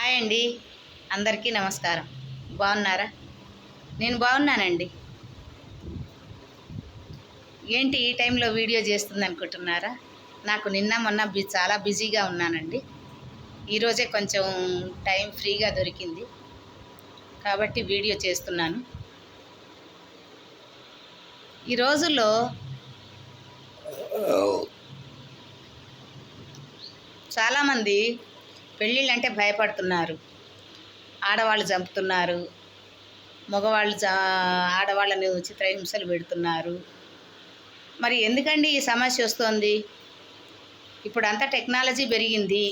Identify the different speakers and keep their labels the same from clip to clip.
Speaker 1: Hi అండి, అందరికీ నమస్కారం. బాగున్నారా? నేను బాగున్నానండి. ఏంటి ఈ టైంలో వీడియో చేస్తుంది అనుకుంటున్నారా? నాకు నిన్న మొన్న చాలా బిజీగా ఉన్నానండి. ఈరోజే కొంచెం టైం ఫ్రీగా దొరికింది కాబట్టి వీడియో చేస్తున్నాను. ఈ రోజుల్లో చాలామంది పెళ్ళిళ్ళంటే భయపడుతున్నారు. ఆడవాళ్ళు చంపుతున్నారు, మగవాళ్ళు ఆడవాళ్ళని చిత్రహింసలు పెడుతున్నారు. మరి ఎందుకండి ఈ సమస్య వస్తుంది? ఇప్పుడు అంతా టెక్నాలజీ పెరిగింది,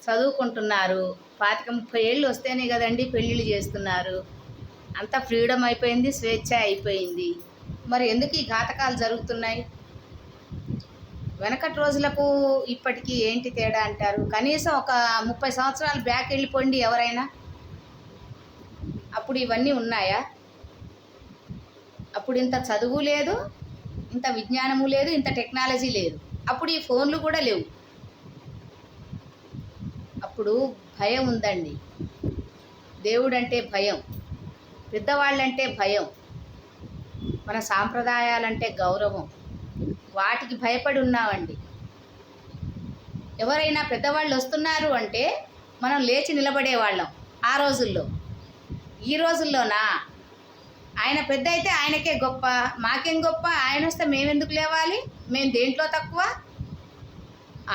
Speaker 1: చదువుకుంటున్నారు. 25-30 ఏళ్ళు వస్తేనే కదండి పెళ్ళిళ్ళు చేస్తున్నారు. అంతా ఫ్రీడమ్ అయిపోయింది, స్వేచ్ఛ అయిపోయింది. మరి ఎందుకు ఈ ఘాతకాలు జరుగుతున్నాయి? వెనకటి రోజులకు ఇప్పటికీ ఏంటి తేడా అంటారు? కనీసం ఒక 30 సంవత్సరాలు బ్యాక్ వెళ్ళిపోండి ఎవరైనా, అప్పుడు ఇవన్నీ ఉన్నాయా? అప్పుడు ఇంత చదువు లేదు, ఇంత విజ్ఞానము లేదు, ఇంత టెక్నాలజీ లేదు. అప్పుడు ఈ ఫోన్లు కూడా లేవు. అప్పుడు భయం ఉందండి. దేవుడంటే భయం, పెద్దవాళ్ళంటే భయం, మన సాంప్రదాయాలంటే గౌరవం. వాటికి భయపడి ఉన్నామండి. ఎవరైనా పెద్దవాళ్ళు వస్తున్నారు అంటే మనం లేచి నిలబడేవాళ్ళం ఆ రోజుల్లో. ఈ రోజుల్లోనా ఆయన పెద్ద అయితే ఆయనకే గొప్ప, మాకేం గొప్ప, ఆయన వస్తే మేమెందుకు లేవాలి? మేము దేంట్లో తక్కువ?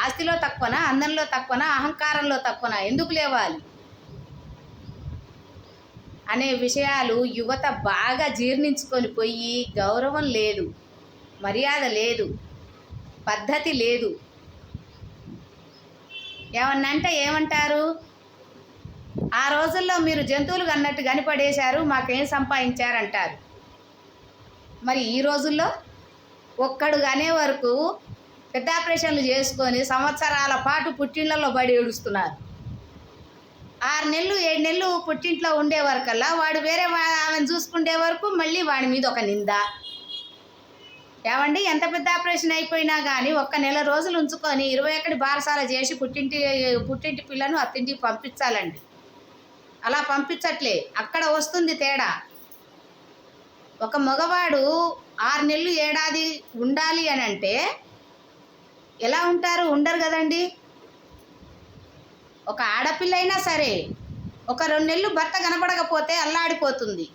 Speaker 1: ఆస్తిలో తక్కువనా? అందంలో తక్కువనా? అహంకారంలో తక్కువనా? ఎందుకు లేవాలి అనే విషయాలు యువత బాగా జీర్ణించుకొని పోయి, గౌరవం లేదు, మర్యాద లేదు, పద్ధతి లేదు. ఏమన్నంటే ఏమంటారు? ఆ రోజుల్లో మీరు జంతువులు కన్నట్టు కనిపడేశారు, మాకేం సంపాదించారంటారు. మరి ఈ రోజుల్లో ఒక్కడు అనే వరకు పెద్ద ఆపరేషన్లు చేసుకొని సంవత్సరాల పాటు పుట్టింట్లలో పడి ఏడుస్తున్నారు. 6 నెలలు 7 నెలలు పుట్టింట్లో ఉండే వరకల్లా వాడు వేరే ఆమెను చూసుకునే వరకు మళ్ళీ వాడి మీద ఒక నింద. ఏమండి, ఎంత పెద్ద ఆపరేషన్ అయిపోయినా కానీ ఒక్క నెల రోజులు ఉంచుకొని 21 బారసాల చేసి పుట్టింటి పిల్లను అత్తింటికి పంపించాలండి. అలా పంపించట్లే, అక్కడ వస్తుంది తేడా. ఒక మగవాడు 6 నెలలు ఏడాది ఉండాలి అని అంటే ఎలా ఉంటారు? ఉండరు కదండి. ఒక ఆడపిల్ల అయినా సరే ఒక 2 నెలలు భర్త కనపడకపోతే అల్లాడిపోతుంది.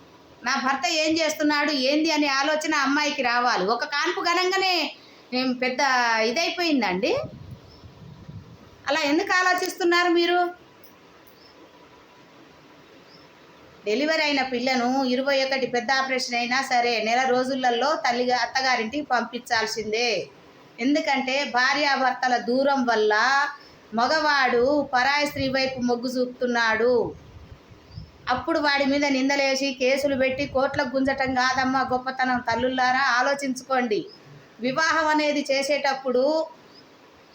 Speaker 1: నా భర్త ఏం చేస్తున్నాడు ఏంది అనే ఆలోచన అమ్మాయికి రావాలి. ఒక కాన్పు ఘనంగానే పెద్ద ఇదైపోయిందండి. అలా ఎందుకు ఆలోచిస్తున్నారు మీరు? డెలివరీ అయిన పిల్లను 21 పెద్ద ఆపరేషన్ అయినా సరే నెల రోజులలో అత్తగారింటికి పంపించాల్సిందే. ఎందుకంటే భార్యాభర్తల దూరం వల్ల మగవాడు పరాయి స్త్రీ వైపు మొగ్గు చూపుతున్నాడు. అప్పుడు వాడి మీద నిందలేసి కేసులు పెట్టి కోట్లకు గుంజటం కాదమ్మా గొప్పతనం. తల్లులారా ఆలోచించుకోండి. వివాహం అనేది చేసేటప్పుడు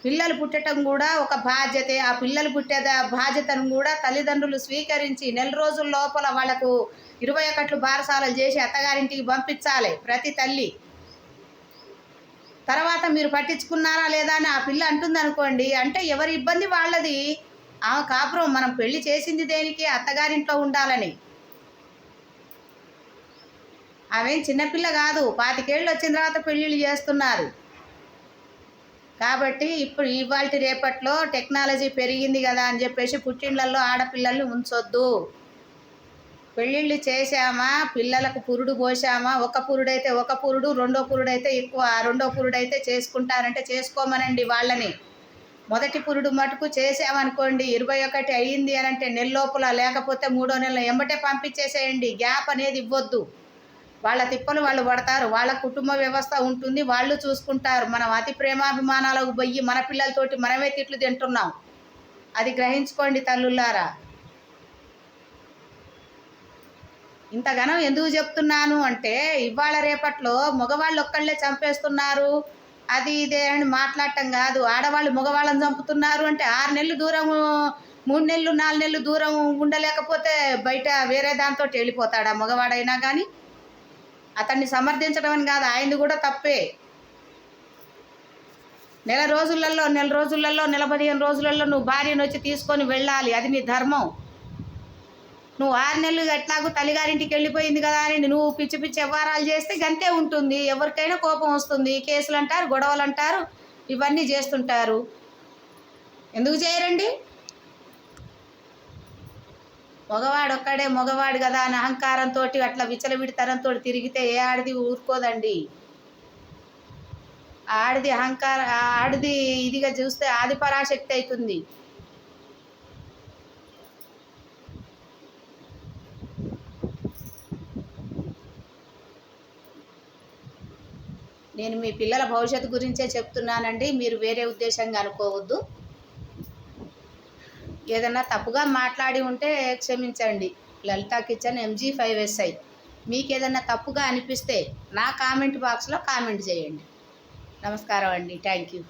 Speaker 1: పిల్లలు పుట్టడం కూడా ఒక బాధ్యతే. ఆ పిల్లలు పుట్టే బాధ్యతను కూడా తల్లిదండ్రులు స్వీకరించి నెల రోజుల లోపల వాళ్లకు 21 బారసాలలు చేసి అత్తగారింటికి పంపించాలి ప్రతి తల్లి. తర్వాత మీరు పట్టించుకున్నారా లేదా అని ఆ పిల్ల అంటుంది అనుకోండి, అంటే ఎవరి ఇబ్బంది వాళ్ళది. ఆమె కాపురం, మనం పెళ్లి చేసింది దేనికి? అత్తగారింట్లో ఉండాలని. ఆమె చిన్నపిల్ల కాదు, 25 ఏళ్ళు వచ్చిన తర్వాత పెళ్ళిళ్ళు చేస్తున్నారు. కాబట్టి ఇప్పుడు ఇవాళ రేపట్లో టెక్నాలజీ పెరిగింది కదా అని చెప్పేసి పుట్టిండ్లలో ఆడపిల్లల్ని ఉంచొద్దు. పెళ్ళిళ్ళు చేశామా, పిల్లలకు పురుడు పోసామా, ఒక పురుడైతే ఒక పురుడు, రెండో పురుడైతే ఎక్కువ, రెండో పురుడైతే చేసుకుంటారంటే చేసుకోమనండి వాళ్ళని. మొదటి పురుడు మటుకు చేసామనుకోండి 21 అయ్యింది అని అంటే నెల లోపల, లేకపోతే 3వ నెల ఎంబటే పంపించేసేయండి. గ్యాప్ అనేది ఇవ్వద్దు. వాళ్ళ తిప్పలు వాళ్ళు పడతారు, వాళ్ళ కుటుంబ వ్యవస్థ ఉంటుంది, వాళ్ళు చూసుకుంటారు. మనం అతి ప్రేమాభిమానాలకు పోయి మన పిల్లలతోటి మనమే తిట్లు తింటున్నాం. అది గ్రహించుకోండి తల్లులారా. ఇంతగానో ఎందుకు చెప్తున్నాను అంటే ఇవాళ రేపట్లో మగవాళ్ళు ఒక్కళ్ళే చంపేస్తున్నారు, అది ఇదే అని మాట్లాడటం కాదు. ఆడవాళ్ళు మగవాళ్ళని చంపుతున్నారు అంటే 6 నెలలు దూరం, 3 నెలలు 4 నెలలు దూరం ఉండలేకపోతే బయట వేరే దాంతో వెళ్ళిపోతాడా మగవాడైనా కానీ? అతన్ని సమర్థించడం అని కాదు, ఆయనది కూడా తప్పే. నెల రోజులలో 15 రోజులలో నువ్వు భార్యను వచ్చి తీసుకొని వెళ్ళాలి. అది నీ ధర్మం. నువ్వు 6 నెలలు ఎట్లాగూ తల్లిగారింటికి వెళ్ళిపోయింది కదా అని నువ్వు పిచ్చి పిచ్చి వ్యవహారాలు చేస్తే గంతే ఉంటుంది. ఎవరికైనా కోపం వస్తుంది. కేసులు అంటారు, గొడవలు అంటారు, ఇవన్నీ చేస్తుంటారు. ఎందుకు చేయరండి? మగవాడు ఒక్కడే మగవాడు కదా అని అహంకారంతో అట్లా విచ్చలవిడితనంతో తిరిగితే ఏ ఆడది ఊరుకోదండి. ఆడది ఇదిగా చూస్తే ఆది పరాశక్తి అవుతుంది. నేను మీ పిల్లల భవిష్యత్తు గురించే చెప్తున్నానండి. మీరు వేరే ఉద్దేశంగా అనుకోవద్దు. ఏదన్నా తప్పుగా మాట్లాడి ఉంటే క్షమించండి. Lalitha kitchen MG5SI. మీకు ఏదన్నా తప్పుగా అనిపిస్తే నా కామెంట్ బాక్స్లో కామెంట్ చేయండి. నమస్కారం అండి. Thank you.